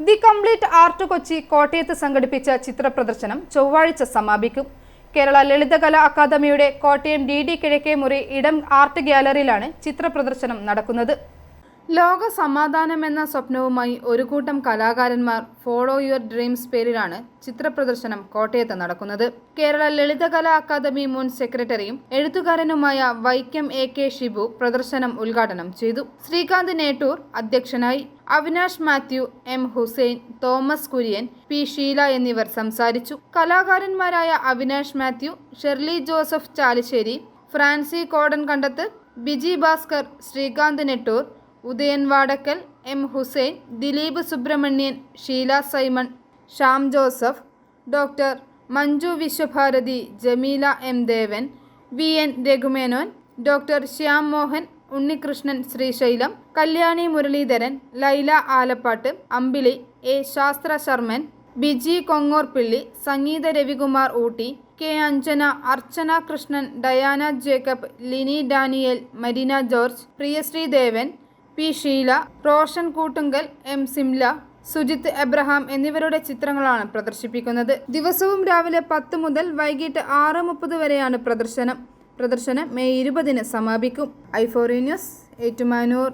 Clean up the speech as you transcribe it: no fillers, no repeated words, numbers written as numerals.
The complete art Kochi കോട്ടയത്ത് സംഘടിപ്പിച്ച ചിത്രപ്രദർശനം ചൊവ്വാഴ്ച സമാപിക്കും. കേരള ലളിതകലാ അക്കാദമിയുടെ കോട്ടയം DD കിഴക്കേമുറി ഇടം ആർട്ട് ഗ്യാലറിയിലാണ് ചിത്രപ്രദർശനം നടക്കുന്നത്. ലോക സമാധാനമെന്ന സ്വപ്നവുമായി ഒരു കൂട്ടം കലാകാരന്മാർ ഫോളോ യുവർ ഡ്രീംസ് പേരിലാണ് ചിത്രപ്രദർശനം കോട്ടയത്ത് നടക്കുന്നത്. കേരള ലളിതകലാ അക്കാദമി മുൻ സെക്രട്ടറിയും എഴുത്തുകാരനുമായ വൈക്കം AK ഷിബു പ്രദർശനം ഉദ്ഘാടനം ചെയ്തു. ശ്രീകാന്ത് നേട്ടൂർ അധ്യക്ഷനായി. Avinash Mathew, M Hussain, Thomas Kurian, P Sheela എന്നിവർ സംസാരിച്ചു. കലാകാരന്മാരായ Avinash Mathew, Shirley Joseph Chalissery, Francy Kodan Kandath, Biji Bhaskar, Srikanth Nettoor, Udayan Vadakkal, M Hussain, Dileep Subramanian, Sheela Simon, Sham Joseph, doctor Manju Viswabharathi, Jameela M Devan, VN Raghumenon, doctor Shyam Mohan, Unnikrishnan Srisailam, Kalyani Muraleedharan, Laila Alappatt, Ambili, A Sasthra Sharman, Biji Kongorpilly, Sangeetha Ravikumar Ooty, K Anjana, Archana Krishnan, Diana Jacob, Lini Daniel, Marina George, Priyasree Devan, P Sheela, Roshan Koottunkal, M Simla, Sujith Abraham എന്നിവരുടെ ചിത്രങ്ങളാണ് പ്രദർശിപ്പിക്കുന്നത്. ദിവസവും രാവിലെ 10 മുതൽ വൈകിട്ട് 6:30 വരെയാണ് പ്രദർശനം. മെയ് 20-ന് സമാപിക്കും. i4 news, Ettumanoor.